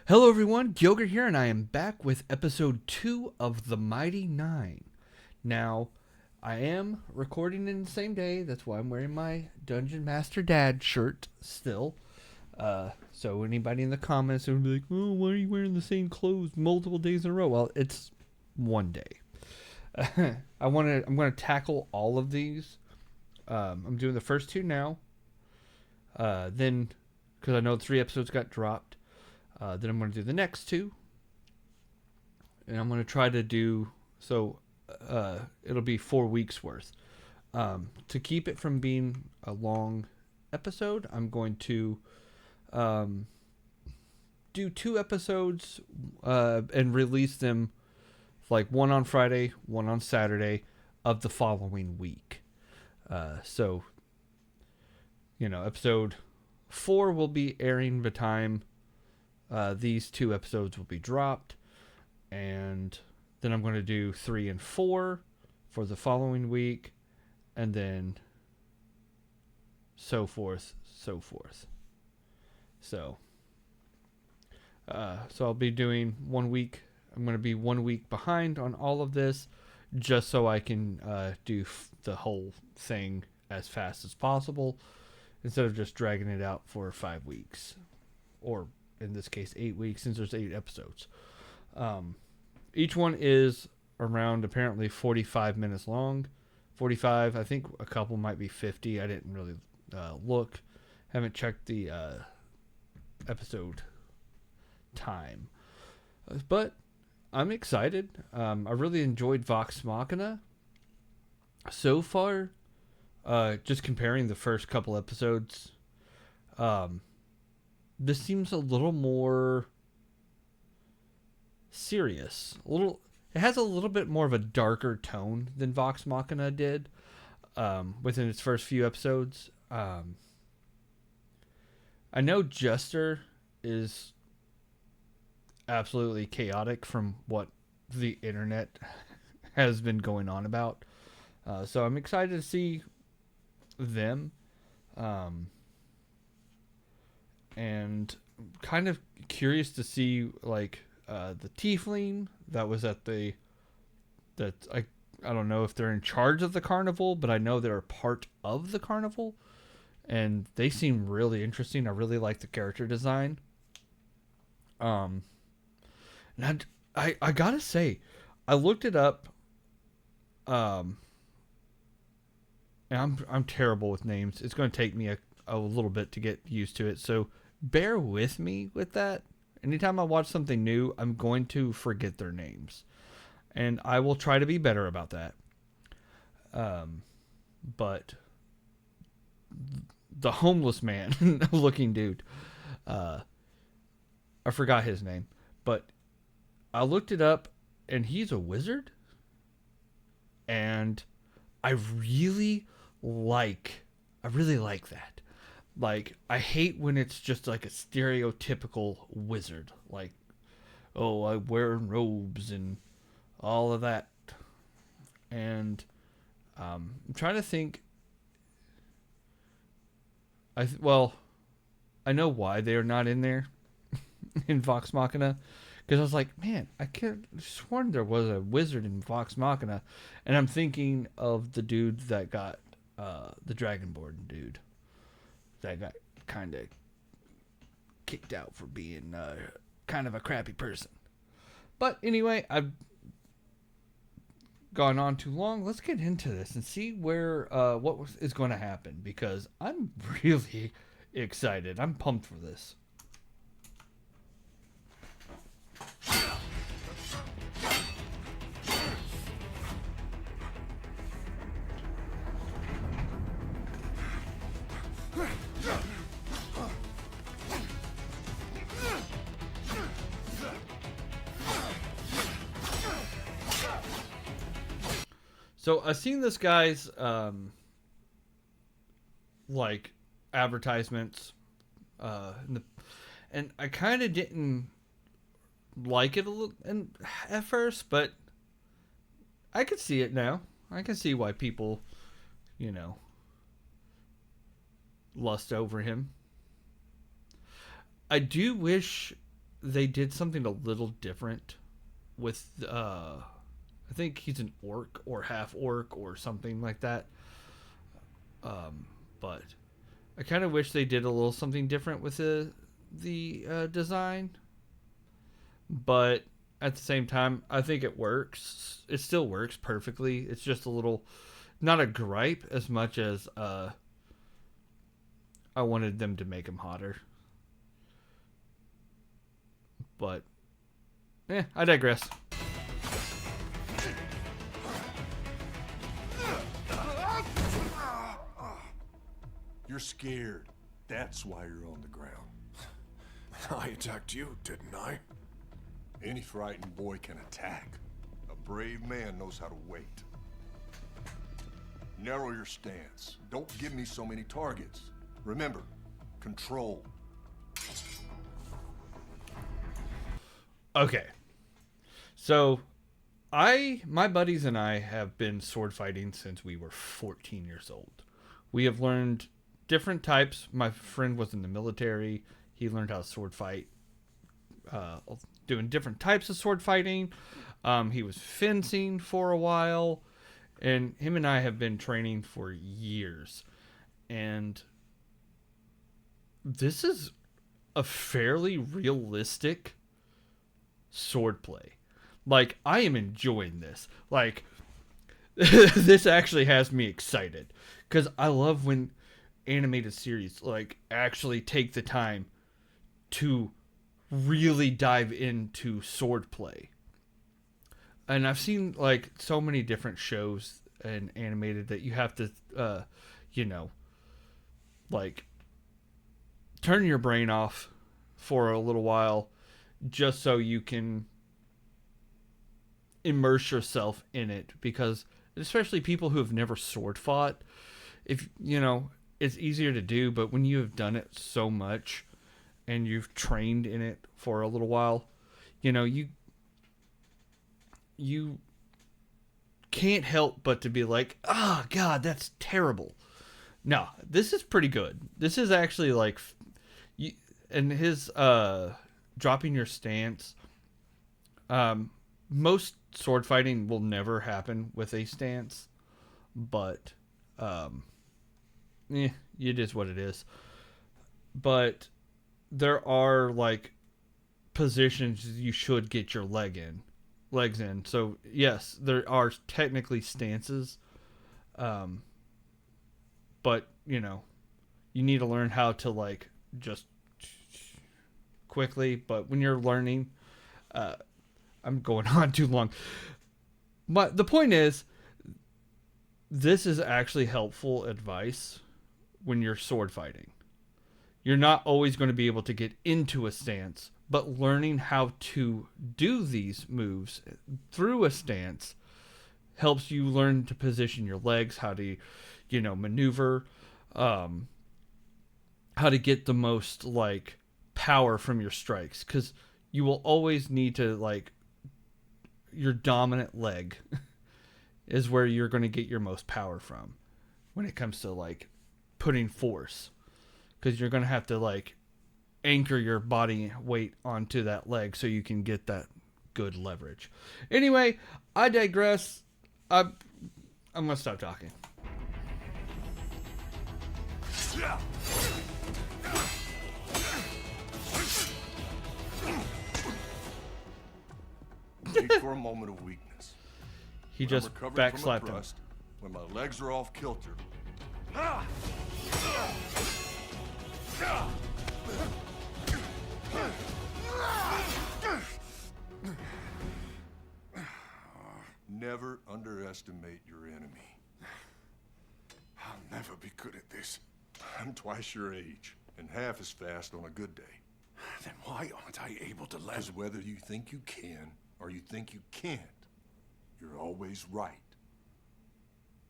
Hello everyone, Gilger here, and I am back with episode 2 of The Mighty Nine. Now, I am recording in the same day, that's why I'm wearing my Dungeon Master Dad shirt still. So anybody in the comments would be like, oh, why are you wearing the same clothes multiple days in a row? Well, it's one day. I'm gonna tackle all of these. I'm doing the first two now. Then, because I know 3 episodes got dropped. Then I'm going to do the next 2. And I'm going to try to do... So, it'll be 4 weeks worth. To keep it from being a long episode, I'm going to do 2 episodes and release them, like one on Friday, one on Saturday of the following week. So, episode 4 will be airing the time these 2 episodes will be dropped, and then I'm going to do 3 and 4 for the following week, and then so forth. So I'll be doing 1 week. I'm going to be 1 week behind on all of this, just so I can do the whole thing as fast as possible, instead of just dragging it out for 5 weeks, or in this case 8 weeks, since there's 8 episodes. Each one is around apparently 45 minutes long. 45, I think a couple might be 50. I didn't really look. Haven't checked the episode time. But I'm excited. I really enjoyed Vox Machina so far. Just comparing the first couple episodes, this seems a little more serious. It has a little bit more of a darker tone than Vox Machina did within its first few episodes. I know Jester is absolutely chaotic from what the internet has been going on about. So I'm excited to see them. And kind of curious to see the tiefling that was at I don't know if they're in charge of the carnival, but I know they're a part of the carnival, and they seem really interesting. I really like the character design. And I gotta say, I looked it up. And I'm terrible with names. It's going to take me a little bit to get used to it, so bear with me with that. Anytime I watch something new, I'm going to forget their names, and I will try to be better about that. But the homeless man looking dude, I forgot his name, but I looked it up, and he's a wizard, and I really like that. Like, I hate when it's just like a stereotypical wizard. Like, oh, I wear robes and all of that. And I'm trying to think. I know why they are not in there in Vox Machina. Because I was like, man, I could have sworn there was a wizard in Vox Machina. And I'm thinking of the dude that got the Dragonborn dude. That got kind of kicked out for being kind of a crappy person. But anyway, I've gone on too long. Let's get into this and see where is going to happen, because I'm really excited. I'm pumped for this. So I've seen this guy's advertisements, and I kind of didn't like it a little at first, but I could see it now. I can see why people, lust over him. I do wish they did something a little different with I think he's an orc or half orc or something like that. But I kind of wish they did a little something different with the design. But at the same time, I think it works. It still works perfectly. It's just a little, not a gripe as much as I wanted them to make him hotter. But, I digress. You're scared. That's why you're on the ground. I attacked you, didn't I? Any frightened boy can attack. A brave man knows how to wait. Narrow your stance. Don't give me so many targets. Remember, control. Okay. So, my buddies and I have been sword fighting since we were 14 years old. We have learned different types. My friend was in the military. He learned how to sword fight, doing different types of sword fighting. He was fencing for a while, and him and I have been training for years. And this is a fairly realistic sword play. Like, I am enjoying this. Like, this actually has me excited, because I love when animated series like actually take the time to really dive into sword play. And I've seen like so many different shows and animated that you have to like turn your brain off for a little while just so you can immerse yourself in it, because especially people who have never sword fought, if it's easier to do, but when you have done it so much and you've trained in it for a little while, you can't help but to be like, oh god, that's terrible. No, this is pretty good. This is actually like, and his dropping your stance, most sword fighting will never happen with a stance, but it is what it is. But there are like positions you should get your legs in. So yes, there are technically stances, but you need to learn how to like just quickly. But when you're learning, I'm going on too long. But the point is, this is actually helpful advice when you're sword fighting. You're not always going to be able to get into a stance, but learning how to do these moves through a stance helps you learn to position your legs, how to, maneuver, how to get the most like power from your strikes, because you will always need to like your dominant leg is where you're going to get your most power from when it comes to like putting force, because you're going to have to like anchor your body weight onto that leg so you can get that good leverage. Anyway, I digress. I'm going to stop talking. Wait for a moment of weakness. He just backslapped him. When my legs are off kilter. Never underestimate your enemy. I'll never be good at this. I'm twice your age, and half as fast on a good day. Then why aren't I able to Because whether you think you can or you think you can't, you're always right.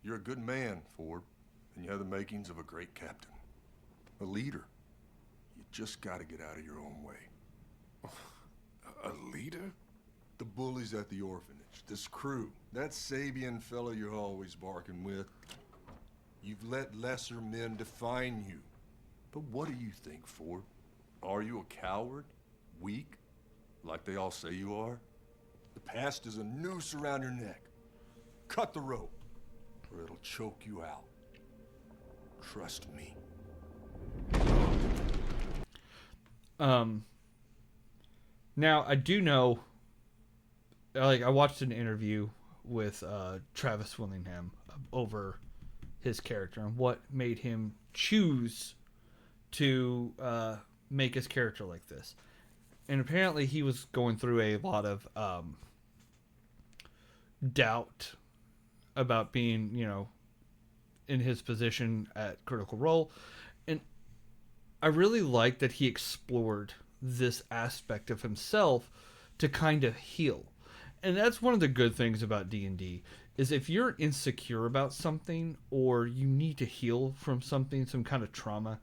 You're a good man, Ford, and you have the makings of a great captain. A leader. You just gotta get out of your own way. A leader? The bullies at the orphanage, this crew, that Sabian fellow you're always barking with. You've let lesser men define you. But what do you think, Ford? Are you a coward? Weak? like they all say you are, the past is a noose around your neck. Cut the rope, or it'll choke you out. Trust me. Now I do know, like, I watched an interview with Travis Willingham over his character and what made him choose to make his character like this. And apparently he was going through a lot of doubt about being, in his position at Critical Role. And I really like that he explored this aspect of himself to kind of heal. And that's one of the good things about D&D is if you're insecure about something or you need to heal from something, some kind of trauma.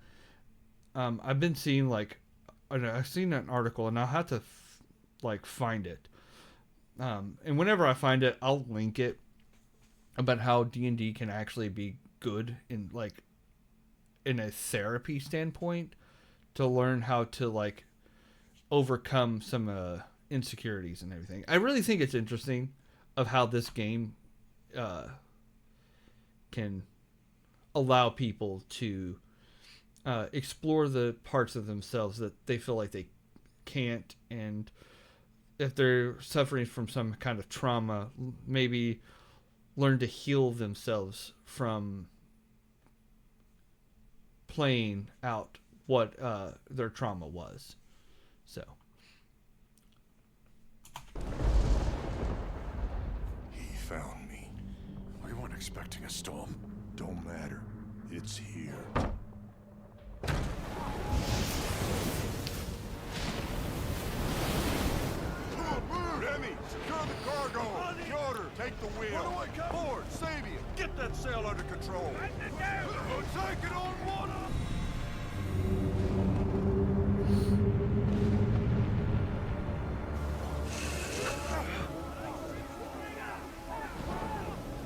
I've been seeing I've seen an article and I'll have to find it. And whenever I find it, I'll link it about how D&D can actually be good in a therapy standpoint to learn how to overcome some insecurities and everything. I really think it's interesting of how this game can allow people to explore the parts of themselves that they feel like they can't, and if they're suffering from some kind of trauma, maybe learn to heal themselves from playing out what their trauma was. So He found me. We weren't expecting a storm. Don't matter. It's here. Remy, secure the cargo. Piotr, take the wheel. Ford, Sabian, get that sail under control. Take it on water.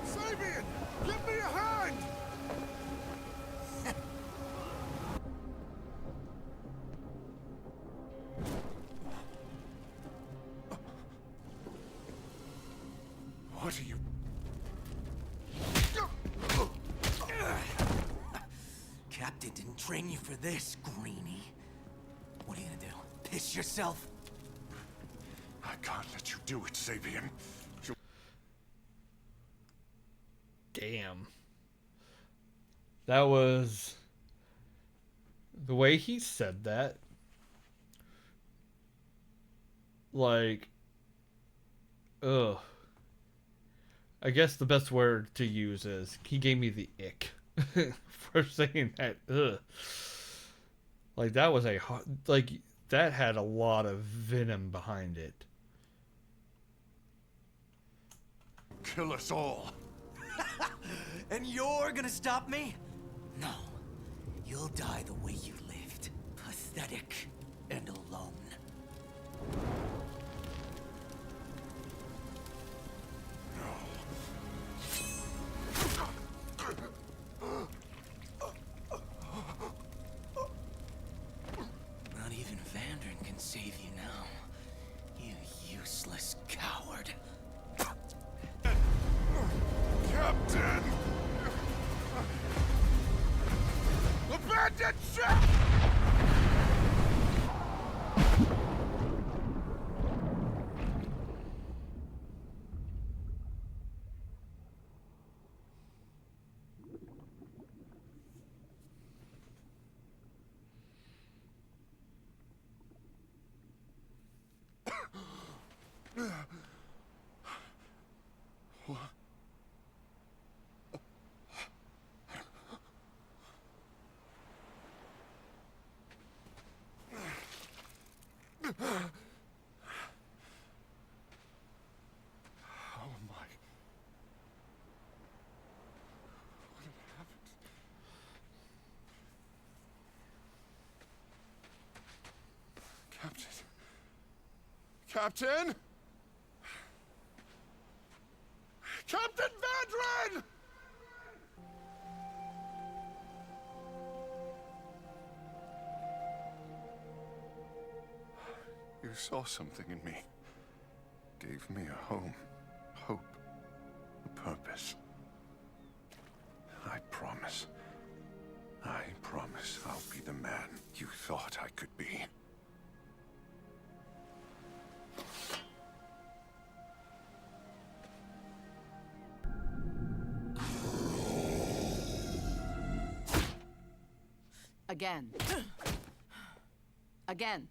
Sabian, give me a hand! What are you... Captain didn't train you for this, Greenie. What are you gonna do? Piss yourself? I can't let you do it, Sabian. damn. That was the way he said that. Ugh. I guess the best word to use is he gave me the ick for saying that. Ugh. That was that had a lot of venom behind it. Kill us all. And you're gonna stop me? No. You'll die the way you lived. Pathetic and alone. Not even Vandern can save you now. You useless coward. Captain! Abandoned ship! How am I? What had happened? Captain? Captain? Captain Vandren! You saw something in me. Gave me a home, hope, a purpose. I promise I'll be the man you thought I could be. Again. Again.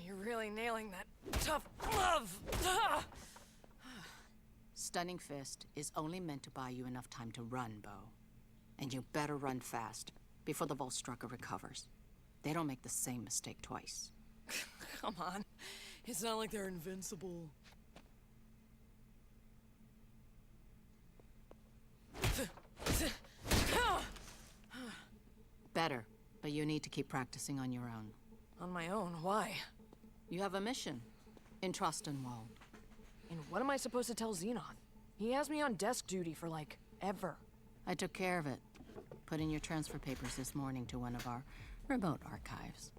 You're really nailing that tough love. Ah! Stunning Fist is only meant to buy you enough time to run, Bo. And you better run fast before the Volstrucker recovers. They don't make the same mistake twice. Come on. It's not like they're invincible. Better, but you need to keep practicing on your own. On my own, why? You have a mission in Trostenwald. And what am I supposed to tell Xenon? He has me on desk duty for, like, ever. I took care of it. Put in your transfer papers this morning to one of our remote archives.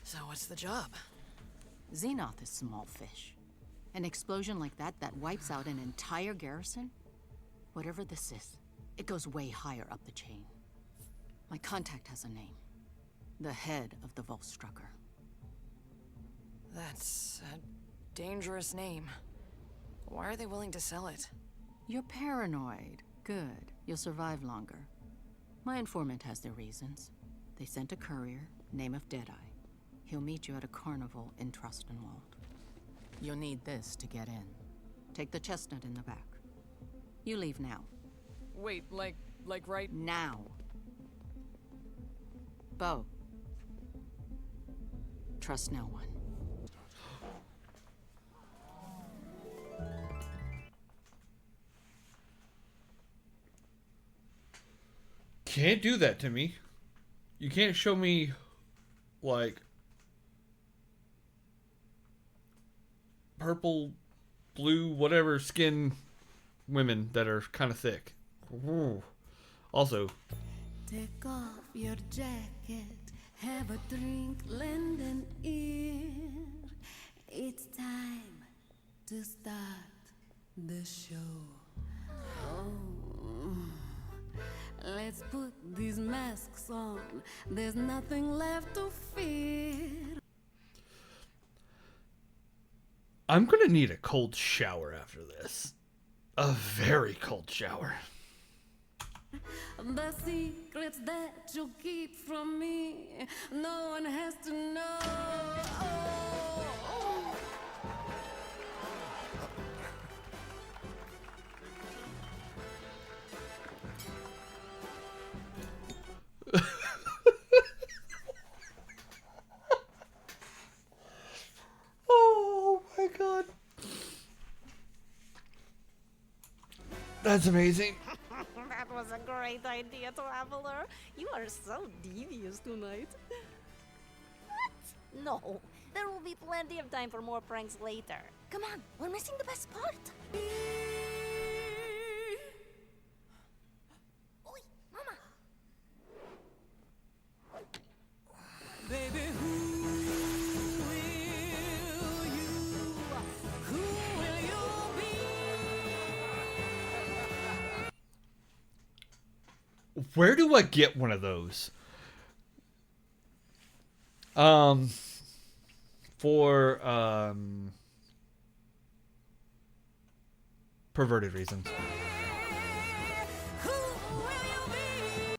So what's the job? Xenoth is small fish. An explosion like that wipes out an entire garrison? Whatever this is, it goes way higher up the chain. My contact has a name. The head of the Volstrucker. That's a dangerous name. Why are they willing to sell it? You're paranoid. Good. You'll survive longer. My informant has their reasons. They sent a courier, name of Deadeye. He'll meet you at a carnival in Trostenwald. You'll need this to get in. Take the chestnut in the back. You leave now. Wait, like right... Now. Bo. Trust no one. Can't do that to me. You can't show me, like, purple, blue, whatever skin women that are kind of thick. Ooh. Also, take off your jacket, have a drink, lend an ear. It's time to start the show. Oh, let's put these masks on. There's nothing left to fear. I'm gonna need a cold shower after this. A very cold shower. The secrets that you keep from me, no one has to know. Oh. Oh my god. That's amazing. That was a great idea, Traveler. You are so devious tonight. What? No, there will be plenty of time for more pranks later. Come on, we're missing the best part. Oi, Mama. Baby, who will you be? Where do I get one of those? For perverted reasons. Who will you be?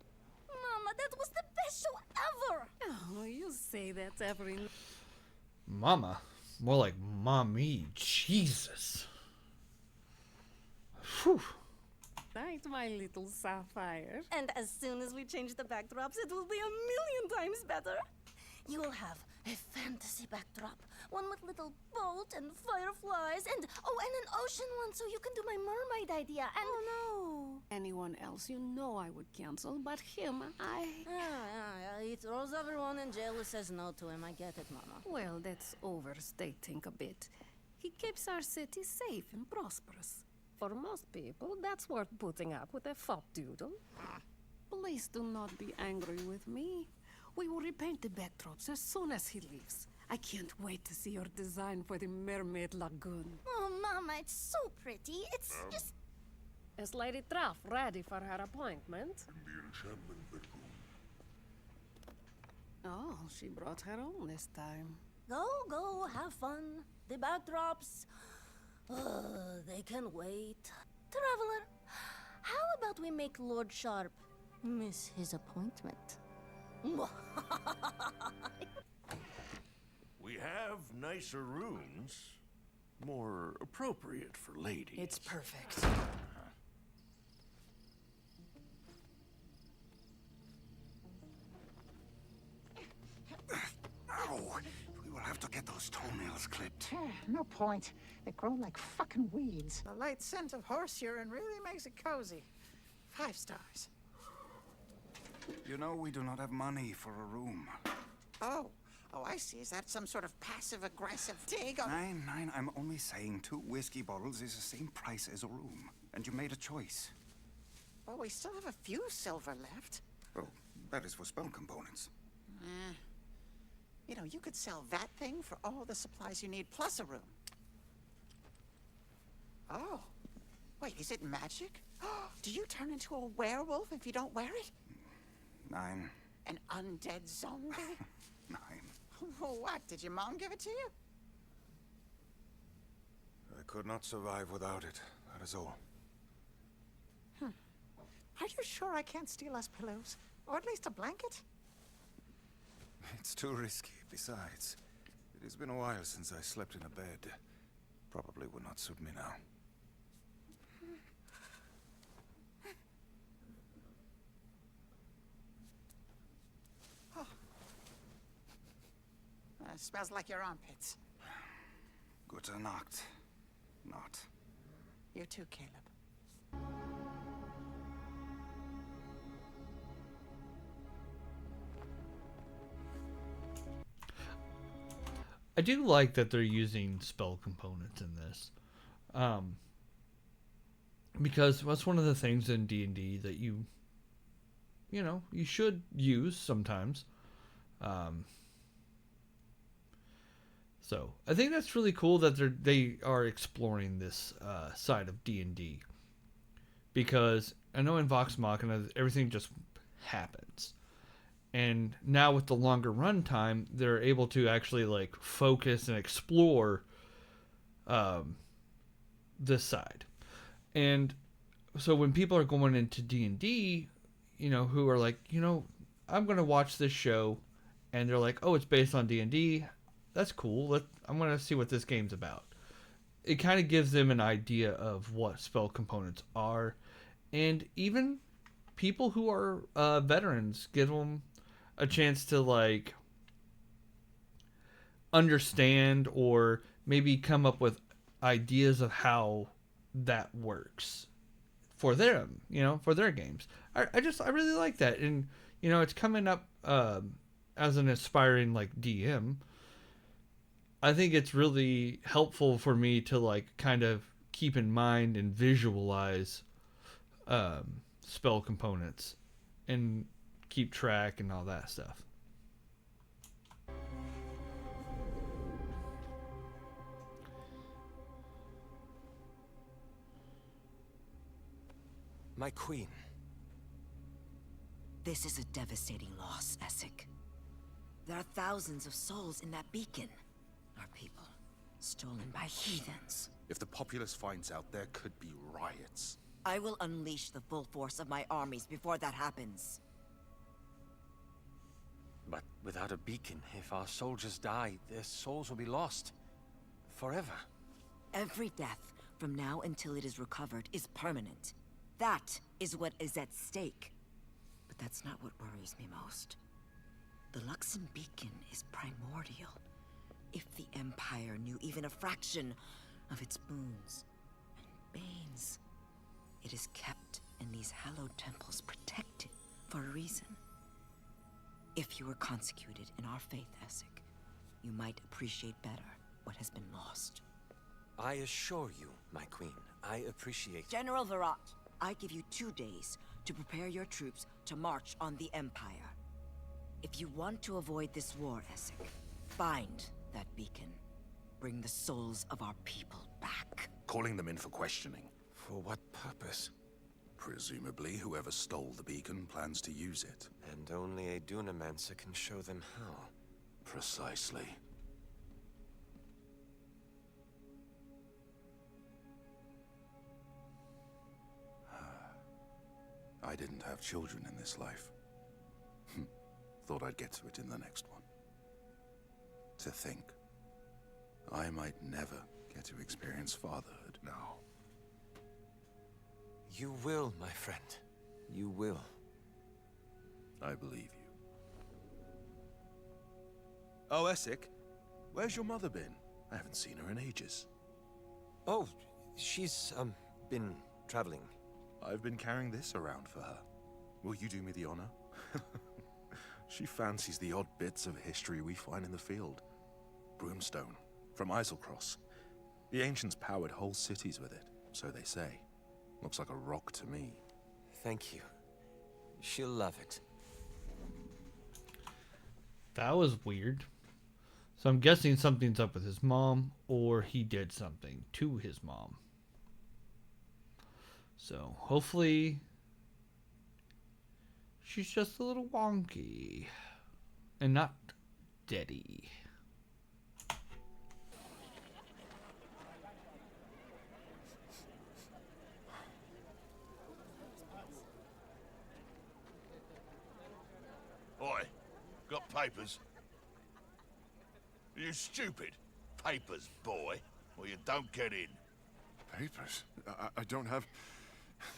Mama, that was the best show ever. Oh, you say that every... Mama. More like mommy. Jesus. Whew. night, my little sapphire. And as soon as we change the backdrops, it will be a million times better. You will have a fantasy backdrop, one with little boat and fireflies, and an ocean one, so you can do my mermaid idea. And Oh no! Anyone else you know I would cancel, but him, he throws everyone in jail who says no to him. I get it, Mama. Well, that's overstating a bit. He keeps our city safe and prosperous. For most people, that's worth putting up with a fop doodle. Please do not be angry with me. We will repaint the backdrops as soon as he leaves. I can't wait to see your design for the Mermaid Lagoon. Oh, Mama, it's so pretty. It's just... Is Lady Truff ready for her appointment? The enchantment bedroom. Oh, she brought her own this time. Go, have fun. The backdrops, they can wait. Traveler, how about we make Lord Sharp miss his appointment? We have nicer rooms, more appropriate for ladies. It's perfect. Ow! We will have to get those toenails clipped. No point. They grow like fucking weeds. The light scent of horse urine really makes it cozy. 5 stars. You know, we do not have money for a room. Oh, I see. Is that some sort of passive-aggressive dig on... Nine, I'm only saying 2 whiskey bottles is the same price as a room. And you made a choice. Well, we still have a few silver left. Oh, that is for spell components. You know, you could sell that thing for all the supplies you need, plus a room. Oh. Wait, is it magic? Do you turn into a werewolf if you don't wear it? 9. An undead zombie? 9. What, did your mom give it to you? I could not survive without it. That is all. Are you sure I can't steal us pillows? Or at least a blanket? It's too risky. Besides, it has been a while since I slept in a bed. Probably would not suit me now. Smells like your armpits. Gute Nacht. Not. You too, Caleb. I do like that they're using spell components in this, because that's one of the things in D&D that you should use sometimes. So I think that's really cool that they are exploring this side of D&D, because I know in Vox Machina everything just happens. And now with the longer run time, they're able to actually like focus and explore this side. And so when people are going into D&D, who are like, I'm going to watch this show, and they're like, oh, it's based on D&D. That's cool. I'm going to see what this game's about. It kind of gives them an idea of what spell components are. And even people who are veterans, give them a chance to like understand or maybe come up with ideas of how that works for them, for their games. I really like that. And it's coming up as an aspiring like DM. I think it's really helpful for me to like kind of keep in mind and visualize spell components and keep track and all that stuff. My queen. This is a devastating loss, Essek. There are thousands of souls in that beacon. Our people, stolen by heathens. If the populace finds out, there could be riots. I will unleash the full force of my armies before that happens. But without a beacon, if our soldiers die, their souls will be lost. Forever. Every death, from now until it is recovered, is permanent. That is what is at stake. But that's not what worries me most. The Luxon beacon is primordial. If the Empire knew even a fraction of its boons and banes, it is kept in these hallowed temples, protected for a reason. If you were consecrated in our faith, Essek, you might appreciate better what has been lost. I assure you, my queen, I appreciate... General Virat, I give you 2 days to prepare your troops to march on the Empire. If you want to avoid this war, Essek, find that beacon. Bring the souls of our people back. Calling them in for questioning. For what purpose? Presumably, whoever stole the beacon plans to use it. And only a Dunamancer can show them how. Precisely. I didn't have children in this life. Thought I'd get to it in the next one. To think, I might never get to experience fatherhood. No. You will, my friend. You will. I believe you. Oh, Essek, where's your mother been? I haven't seen her in ages. Oh, she's, been traveling. I've been carrying this around for her. Will you do me the honor? She fancies the odd bits of history we find in the field. Broomstone, from Islecross. The ancients powered whole cities with it, so they say. Looks like a rock to me. Thank you. She'll love it. That was weird. So I'm guessing something's up with his mom, or he did something to his mom. So hopefully she's just a little wonky and not deady. Oi, got papers? Are you stupid? Papers, boy, or you don't get in. Papers? I don't have...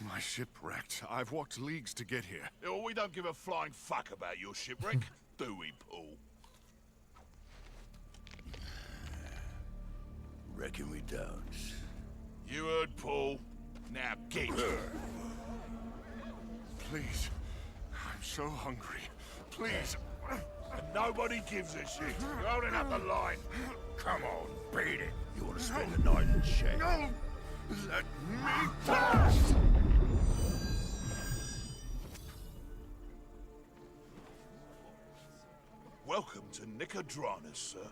My ship wrecked. I've walked leagues to get here. Yeah, well, we don't give a flying fuck about your shipwreck, do we, Paul? Reckon we don't. You heard Paul. Now get her. Please. I'm so hungry. Please. And nobody gives a shit. You're holding up the line. Come on, beat it. You want to spend the night in jail? No! Let me pass! Welcome to Nicodranus, sir.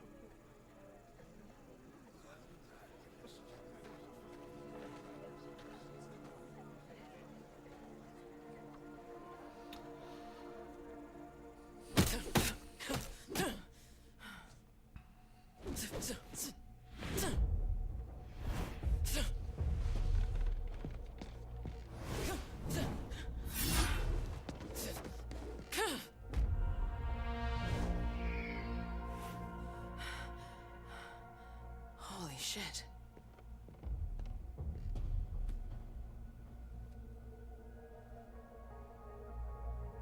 Holy shit.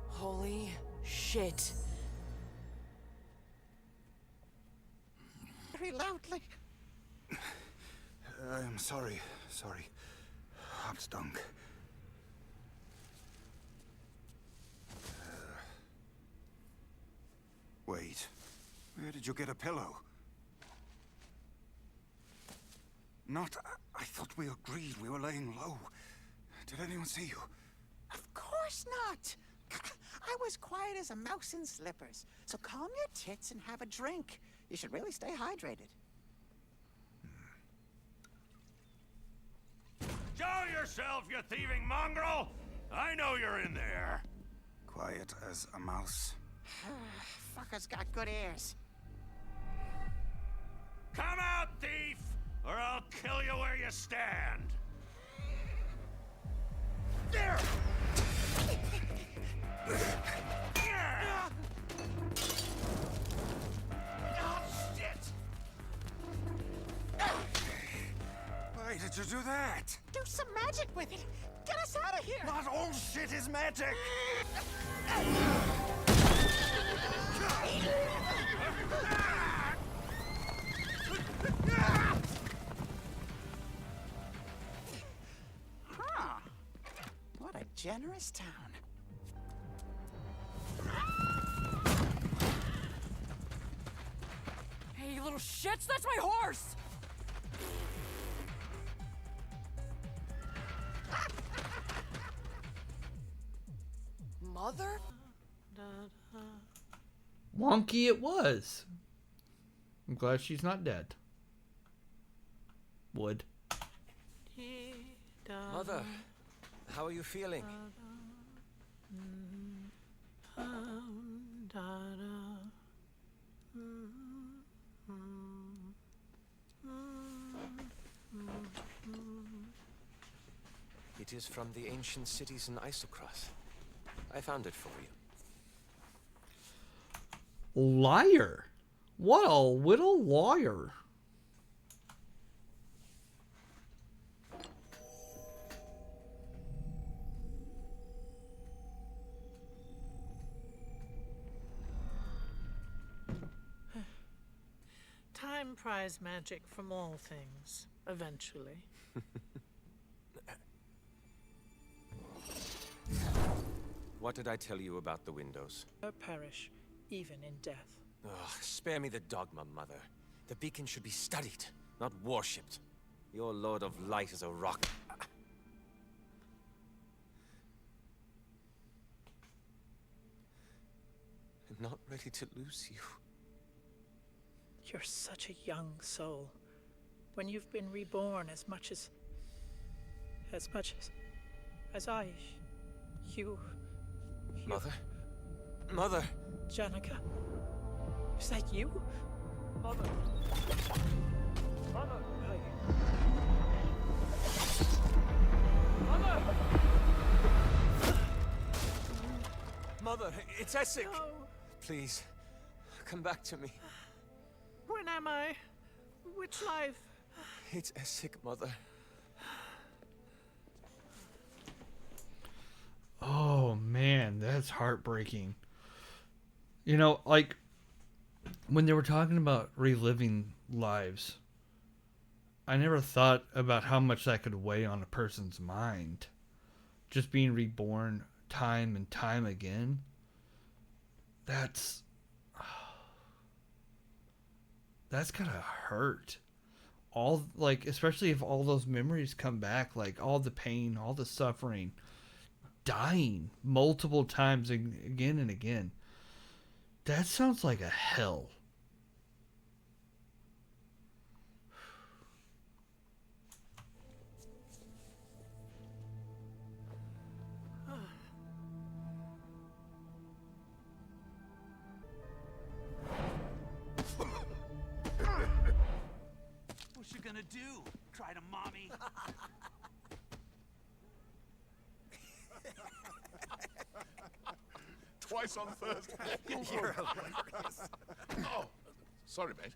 Holy shit. Very loudly. I'm sorry. Hop stunk. Wait. Where did you get a pillow? Not... I thought we agreed we were laying low. Did anyone see you? Of course not. I was quiet as a mouse in slippers. So calm your tits and have a drink. You should really stay hydrated. Show yourself, you thieving mongrel! I know you're in there. Quiet as a mouse. Fucker's got good ears. Come out, thief, or I'll kill you where you stand. There! Oh, shit! Why did you do that? Do some magic with it. Get us out of here. Not all shit is magic! Huh. What a generous town. Hey, you little shits, that's my horse! Mother? Wonky it was. I'm glad she's not dead. Would. Mother, how are you feeling? It is from the ancient cities in Isocross. I found it for you. Liar. What a little liar. Time pries magic from all things, eventually. What did I tell you about the windows? Perish, even in death. Ugh, spare me the dogma, Mother. The beacon should be studied, not worshipped. Your Lord of Light is a rock. I'm not ready to lose you. You're such a young soul. When you've been reborn as much as I, you... Mother? Mother! Janica? Is that you? Mother! Mother! Mother! Mother, it's Essek! No. Please, come back to me. When am I? Which life? It's Essek, Mother. Oh man, that's heartbreaking. You know, like when they were talking about reliving lives, I never thought about how much that could weigh on a person's mind. Just being reborn time and time again. That's gotta hurt. All, like, especially if all those memories come back, like all the pain, all the suffering, dying multiple times again and again. That sounds like a hell. What's you gonna do? Cry to mommy? Twice on Thursday. You're hilarious. Oh, sorry, mate.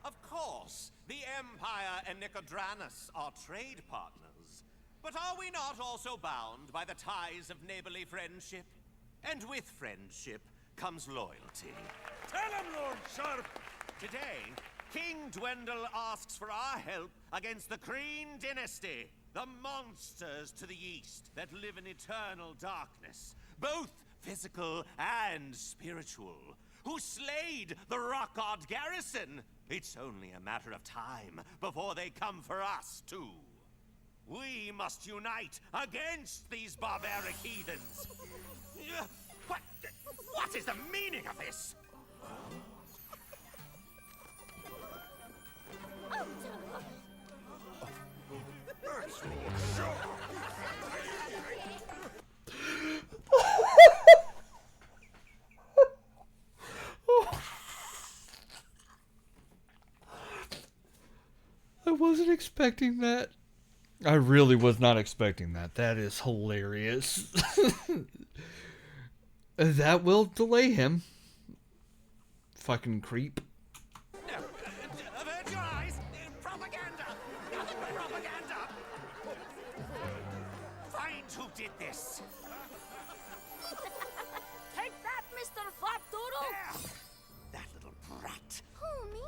Of course, the Empire and Nicodranus are trade partners. But are we not also bound by the ties of neighborly friendship? And with friendship comes loyalty. Tell him, Lord Sharp! Today, King Dwendal asks for our help against the Kreen dynasty, the monsters to the east that live in eternal darkness, both physical and spiritual, who slayed the Rockard garrison. It's only a matter of time before they come for us, too. We must unite against these barbaric heathens. What is the meaning of this? I wasn't expecting that. I really was not expecting that. That is hilarious. That will delay him. Fucking creep. Avert your eyes! Propaganda! Nothing but propaganda! Find who did this! Take that, Mr. Flapdoodle! There! That little brat! Who, me?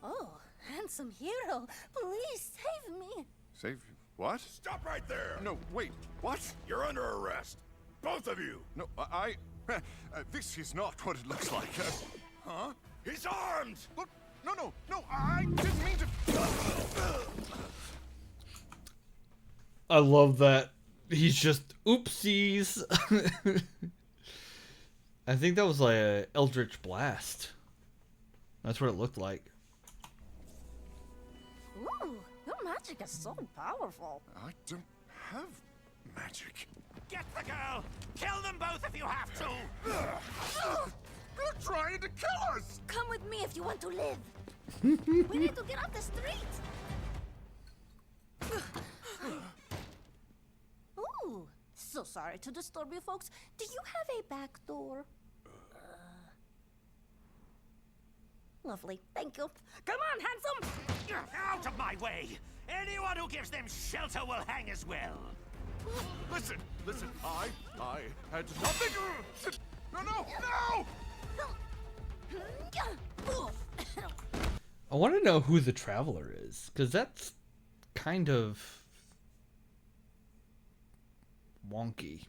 Oh, handsome hero, please save me. Save What? Stop right there! No, wait, what? You're under arrest. Both of you. No, this is not what it looks like. Huh? He's armed! Look, no, I didn't mean to... I love that. He's just oopsies. I think that was like a Eldritch Blast. That's what it looked like. Ooh, your magic is so powerful. I don't have magic. Get the girl! Kill them both if you have to! You're trying to kill us! Come with me if you want to live. We need to get off the street. Ooh, so sorry to disturb you folks. Do you have a back door? Lovely, thank you. Come on, handsome! Out of my way! Anyone who gives them shelter will hang as well. Listen, I had nothing to... No! I want to know who the Traveler is, because that's kind of wonky.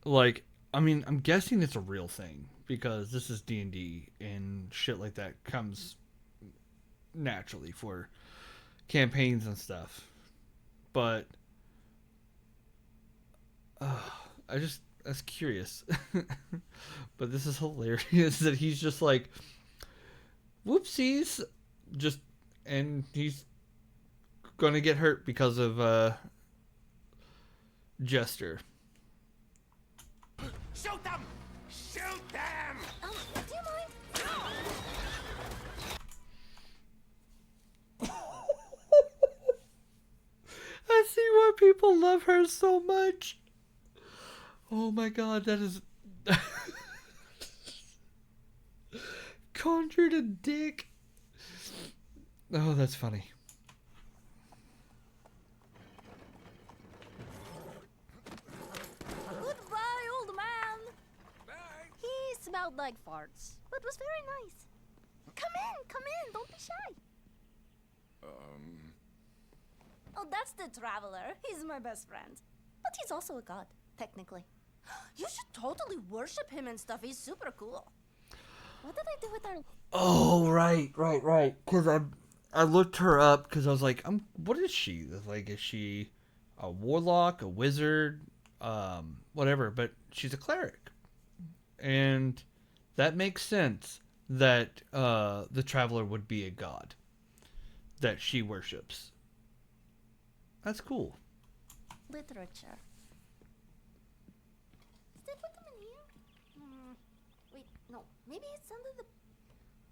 Like, I mean, I'm guessing it's a real thing because this is D&D and shit like that comes naturally for campaigns and stuff. But I was curious. But this is hilarious that he's just like, whoopsies, and he's gonna get hurt because of Jester. Shoot them! Shoot them! Do you mind? I see why people love her so much. Oh my god, that is... Conjured a dick. Oh, that's funny. Goodbye, old man. Bye. He smelled like farts, but was very nice. Come in, don't be shy. Oh, that's the Traveler. He's my best friend. But he's also a god, technically. You should totally worship him and stuff. He's super cool. What did I do with our... Oh, right. Because I looked her up because I was like, what is she? Like, is she a warlock, a wizard, whatever? But she's a cleric. And that makes sense that the Traveler would be a god that she worships. That's cool. Literature. Did I put them in here? Wait, no. Maybe it's under the...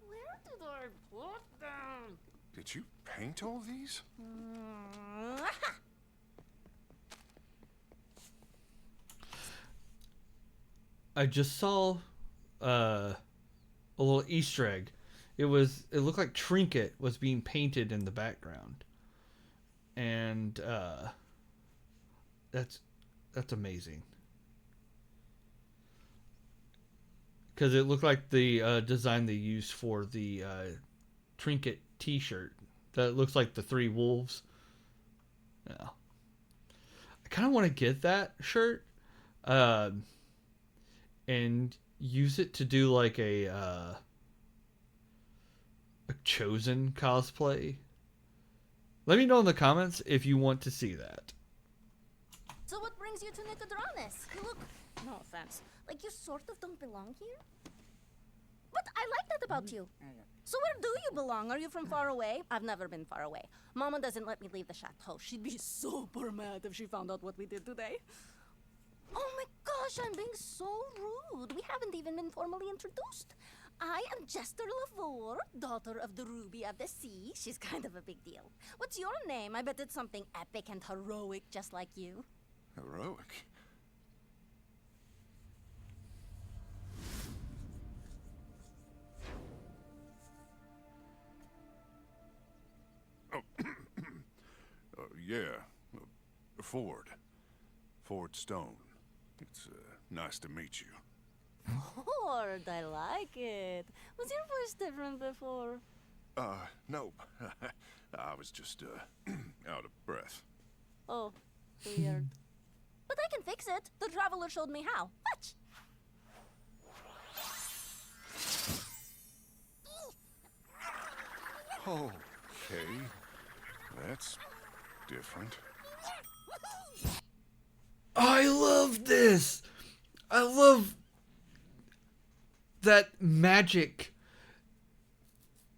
Where did I put them? Did you paint all these? I just saw a little Easter egg. It looked like Trinket was being painted in the background. And that's amazing. Because it looked like the design they used for the Trinket t-shirt. That looks like the 3 wolves. Yeah. I kind of want to get that shirt. And use it to do like a Chosen cosplay. Let me know in the comments if you want to see that. So what brings you to Nicodranas? You look, no offense, like you sort of don't belong here? But I like that about you. So where do you belong? Are you from far away? I've never been far away. Mama doesn't let me leave the chateau. She'd be super mad if she found out what we did today. Oh my gosh, I'm being so rude. We haven't even been formally introduced. I am Jester Lavore, daughter of the Ruby of the Sea. She's kind of a big deal. What's your name? I bet it's something epic and heroic, just like you. Heroic? Yeah. Ford. Ford Stone. It's nice to meet you. Ford, I like it. Was your voice different before? No. I was just, out of breath. Oh, weird. But I can fix it. The traveler showed me how. Watch. Okay. That's different. I love this. I love that magic.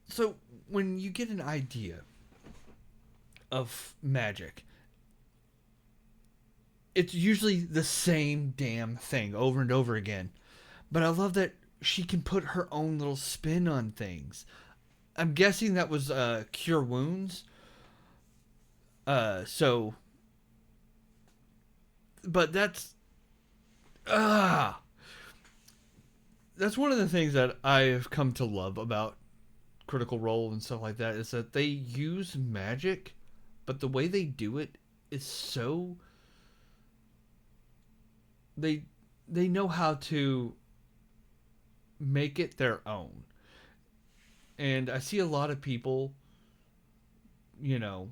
So when you get an idea of magic, it's usually the same damn thing over and over again. But I love that she can put her own little spin on things. I'm guessing that was cure wounds. So but that's one of the things that I've come to love about Critical Role and stuff like that is that they use magic, but the way they do it is so they know how to make it their own. And I see a lot of people, you know,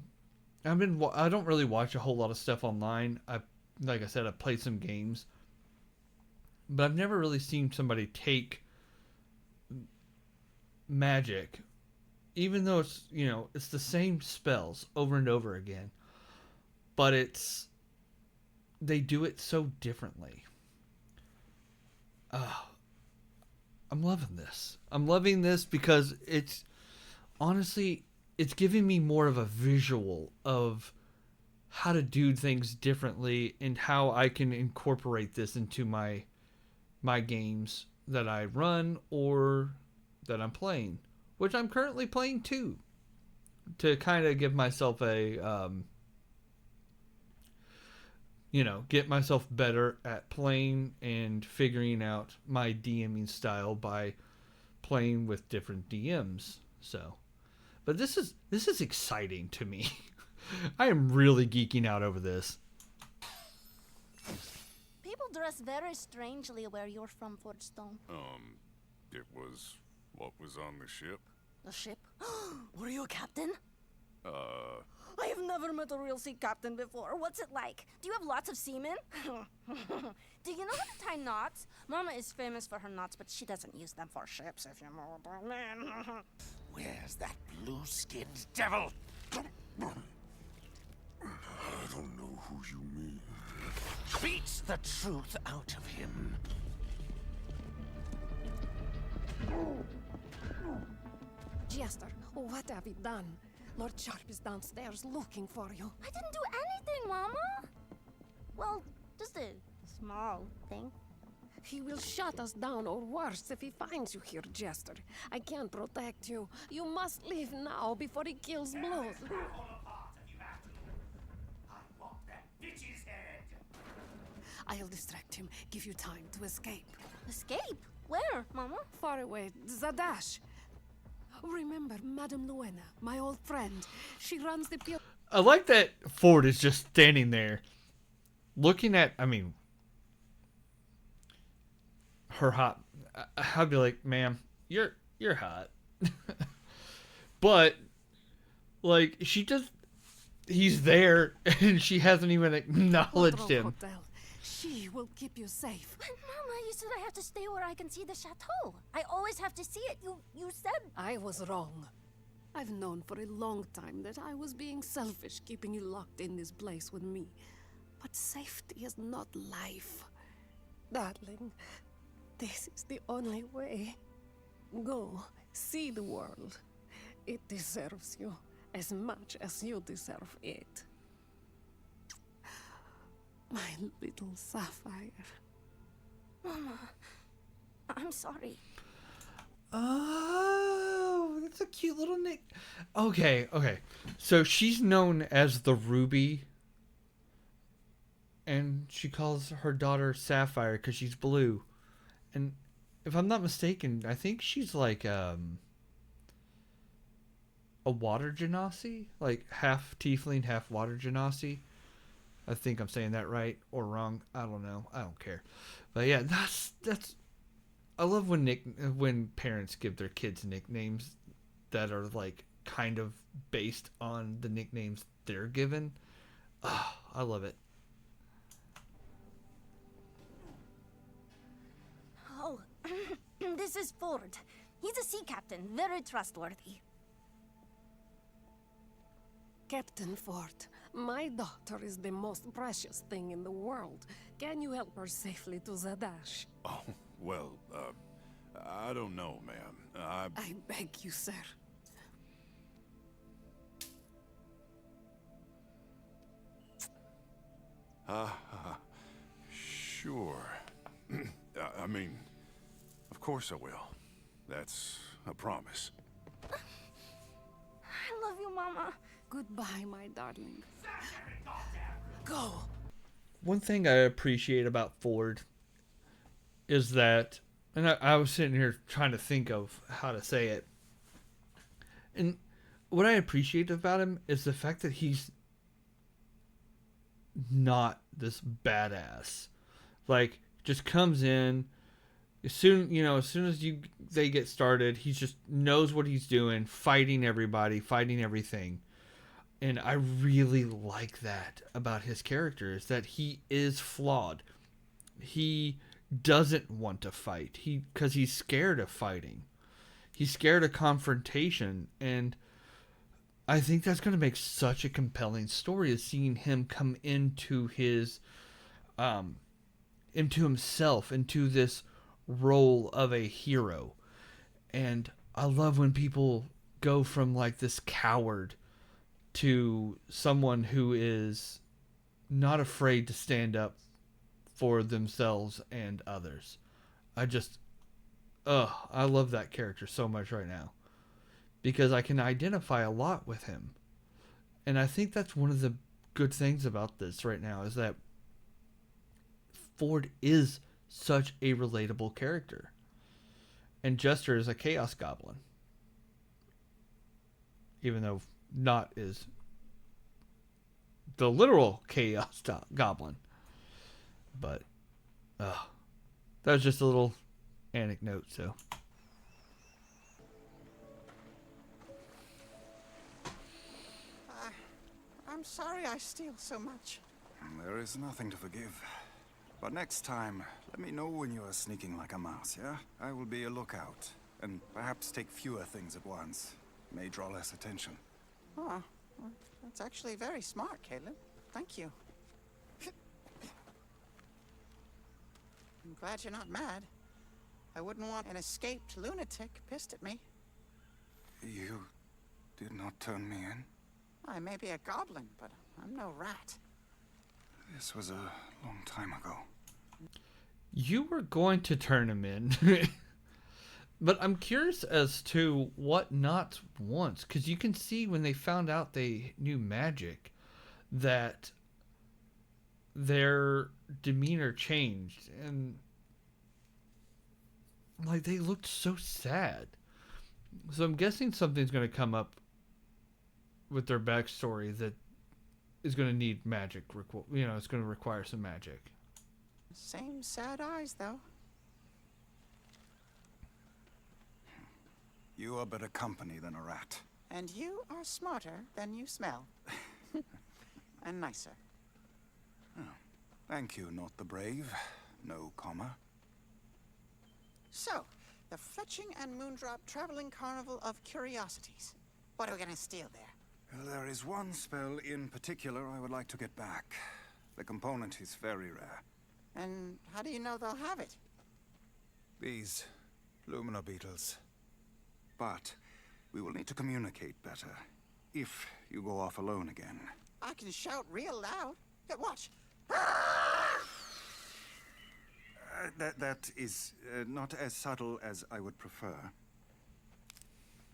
I don't really watch a whole lot of stuff online. Like I said, I played some games, but I've never really seen somebody take magic, even though it's, you know, it's the same spells over and over again, but they do it so differently. I'm loving this. I'm loving this because it's honestly, it's giving me more of a visual of how to do things differently and how I can incorporate this into my games that I run or that I'm playing, which I'm currently playing too, to kind of give myself a get myself better at playing and figuring out my DMing style by playing with different DMs. So, but this is exciting to me. I am really geeking out over this. People dress very strangely where you're from, Forgestone. It was what was on the ship. The ship? Were you a captain? I have never met a real sea captain before. What's it like? Do you have lots of seamen? Do you know how to tie knots? Mama is famous for her knots, but she doesn't use them for ships, if you know what I mean. Where's that blue-skinned devil? I don't know who you mean. Beat the truth out of him. Jester, what have you done? Lord Sharp is downstairs looking for you. I didn't do anything, Mama. Well, just a small thing. He will shut us down or worse if he finds you here, Jester. I can't protect you. You must leave now before he kills Blues. I'll distract him, give you time to escape. Escape? Where, Mama? Far away, Zadash. Remember Madame Luena, my old friend. She runs the pure... I like that Ford is just standing there looking at, her hot. I'd be like, ma'am, you're hot. But, like, he's there and she hasn't even acknowledged him. Hotel. She will keep you safe. But Mama, you said I have to stay where I can see the chateau. I always have to see it. You said... I was wrong. I've known for a long time that I was being selfish, keeping you locked in this place with me. But safety is not life. Darling, this is the only way. Go, see the world. It deserves you as much as you deserve it. My little Sapphire. Mama, I'm sorry. Oh, that's a cute little nick. Okay. So she's known as the Ruby, and she calls her daughter Sapphire because she's blue. And if I'm not mistaken, I think she's like a water genasi, like half tiefling, half water genasi. I think I'm saying that right or wrong. I don't know. I don't care. But yeah, that's. I love when parents give their kids nicknames that are like kind of based on the nicknames they're given. Oh, I love it. Oh, this is Ford. He's a sea captain, very trustworthy. Captain Ford, my daughter is the most precious thing in the world. Can you help her safely to Zadash? Oh, well, I don't know, ma'am. I beg you, sir. Sure. I mean, of course I will. That's a promise. I love you, Mama. Goodbye, my darling. Go. One thing I appreciate about Ford is that, and I was sitting here trying to think of how to say it, and what I appreciate about him is the fact that he's not this badass. Like, just comes in as soon as they get started, he just knows what he's doing, fighting everybody, fighting everything. And I really like that about his character, is that he is flawed. He doesn't want to fight. Because he's scared of fighting. He's scared of confrontation, and I think that's going to make such a compelling story, is seeing him come into his into himself, into this role of a hero. And I love when people go from like this coward to someone who is not afraid to stand up for themselves and others. I love that character so much right now, because I can identify a lot with him. And I think that's one of the good things about this right now, is that Ford is such a relatable character. And Jester is a Chaos Goblin. Even though not is the literal Chaos Goblin. But, that was just a little anecdote, so. I'm sorry I steal so much. There is nothing to forgive. But next time, let me know when you are sneaking like a mouse, yeah? I will be a lookout, and perhaps take fewer things at once. May draw less attention. Oh, well, that's actually very smart, Caleb. Thank you. I'm glad you're not mad. I wouldn't want an escaped lunatic pissed at me. You did not turn me in? I may be a goblin, but I'm no rat. This was a long time ago. You were going to turn him in. But I'm curious as to what not once. Because you can see when they found out they knew magic, that their demeanor changed. And like, they looked so sad. So I'm guessing something's going to come up with their backstory that is going to need magic. It's going to require some magic. Same sad eyes, though. You are better company than a rat. And you are smarter than you smell. And nicer. Oh, thank you, not the brave. No comma. So, the Fletching and Moondrop Traveling Carnival of Curiosities. What are we gonna steal there? Well, there is one spell in particular I would like to get back. The component is very rare. And how do you know they'll have it? These Lumina beetles. But we will need to communicate better if you go off alone again. I can shout real loud. Hey, watch. That is not as subtle as I would prefer.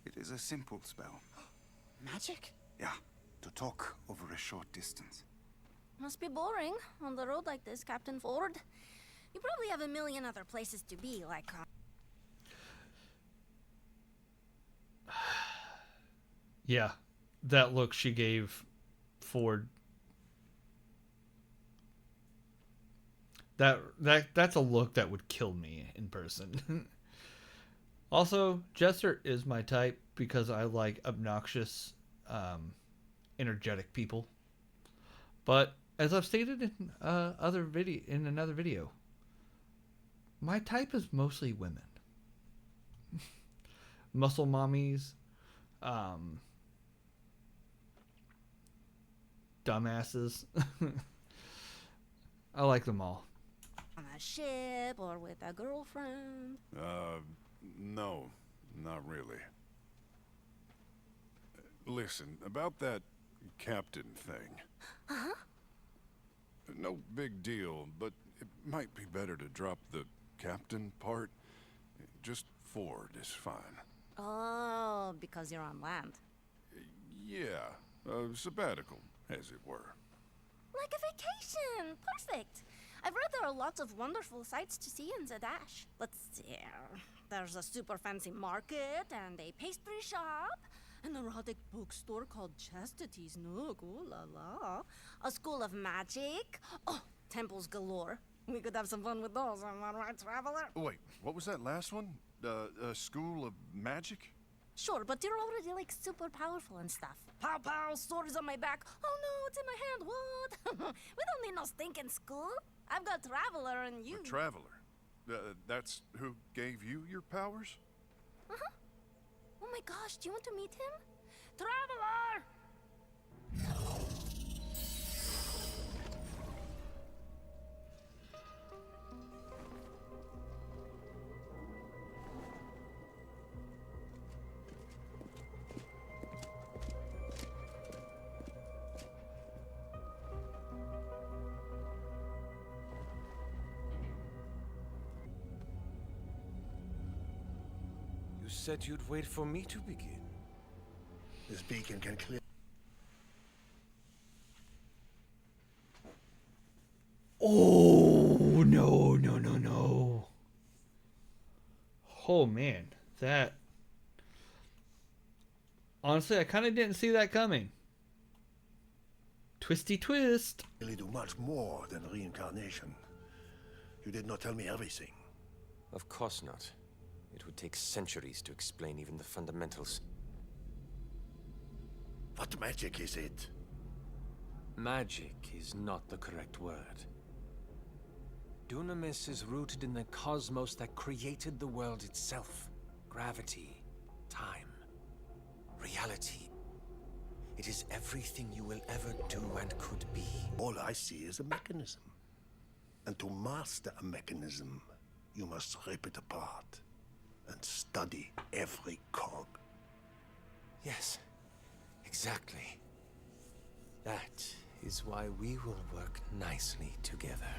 It is a simple spell. Magic? Yeah, to talk over a short distance. Must be boring on the road like this, Captain Ford. You probably have a million other places to be, like... Yeah, that look she gave Ford. That's a look that would kill me in person. Also, Jester is my type because I like obnoxious, energetic people. But as I've stated in another video, my type is mostly women, muscle mommies, dumbasses. I like them all. On a ship or with a girlfriend? No, not really. Listen, about that captain thing. Uh-huh. No big deal, but it might be better to drop the captain part. Just Ford is fine. Oh, because you're on land. Yeah, a sabbatical, as it were. Like a vacation! Perfect! I've read there are lots of wonderful sights to see in Zadash. Let's see. There's a super fancy market and a pastry shop, an erotic bookstore called Chastity's Nook, ooh la la. A school of magic. Oh, temples galore. We could have some fun with those, am I right, traveler? Wait, what was that last one? A school of magic? Sure, but you're already like super powerful and stuff. Pow pow, swords on my back. Oh no, it's in my hand. What? We don't need no stinking school. I've got Traveler and you. A traveler? That's who gave you your powers? Uh-huh. Oh my gosh, do you want to meet him? Traveler! You said you'd wait for me to begin. This beacon can clear. Oh, no, no, no, no. Oh, man. That... Honestly, I kind of didn't see that coming. Twisty twist. Really do much more than reincarnation. You did not tell me everything. Of course not. It would take centuries to explain even the fundamentals. What magic is it? Magic is not the correct word. Dunamis is rooted in the cosmos that created the world itself. Gravity, time, reality. It is everything you will ever do and could be. All I see is a mechanism. And to master a mechanism, you must rip it apart and study every cog. Yes, exactly. That is why we will work nicely together.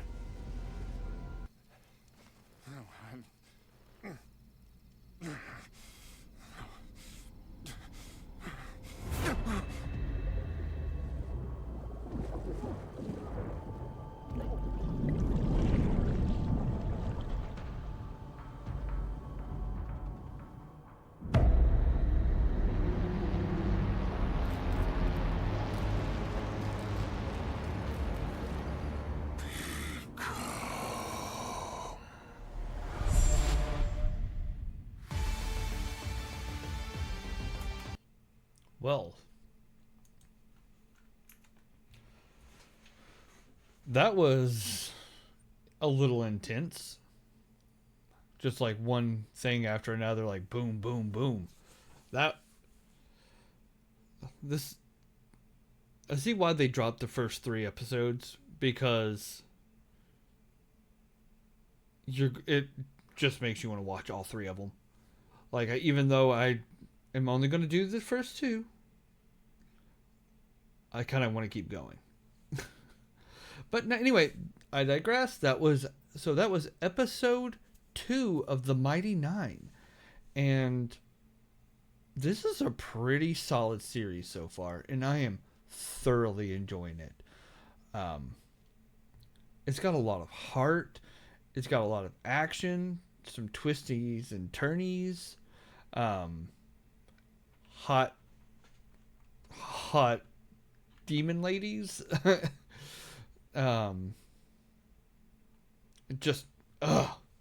Well, that was a little intense. Just like one thing after another, like boom, boom, boom. I see why they dropped the first 3 episodes, because it just makes you want to watch all 3 of them. Like, even though I am only going to do the first 2, I kind of want to keep going. But anyway, I digress. That was episode 2 of The Mighty Nein. And this is a pretty solid series so far, and I am thoroughly enjoying it. It's got a lot of heart. It's got a lot of action, some twisties and turnies. Hot demon ladies. Just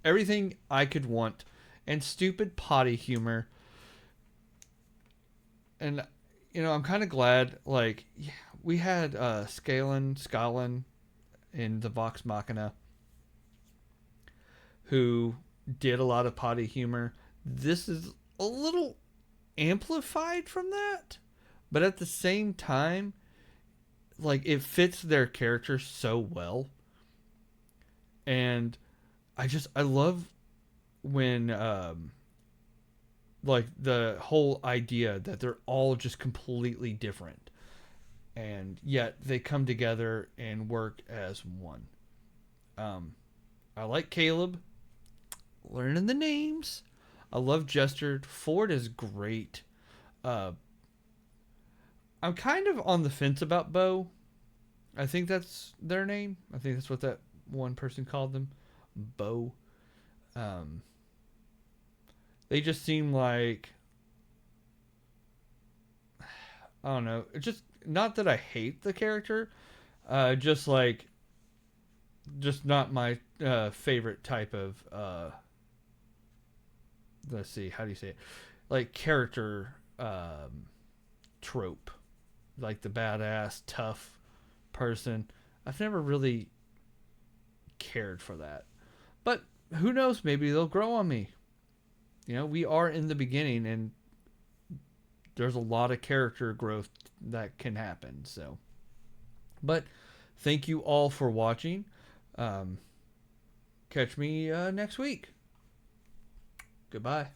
everything I could want and stupid potty humor. And, you know, I'm kind of glad, like, we had Scalin in the Vox Machina, who did a lot of potty humor. This is a little amplified from that, but at the same time, like, it fits their character so well. And I love when like the whole idea that they're all just completely different, and yet they come together and work as one. I like Caleb, learning the names. I love Jester. Ford is great. I'm kind of on the fence about Bo. I think that's their name. I think that's what that one person called them, Bo. They just seem like, I don't know. It's just not that I hate the character, just like, just not my favorite type of. Let's see, how do you say it? Like character trope, like the badass tough person. I've never really cared for that, but who knows? Maybe they'll grow on me. You know, we are in the beginning, and there's a lot of character growth that can happen. So, but thank you all for watching. Catch me next week. Goodbye.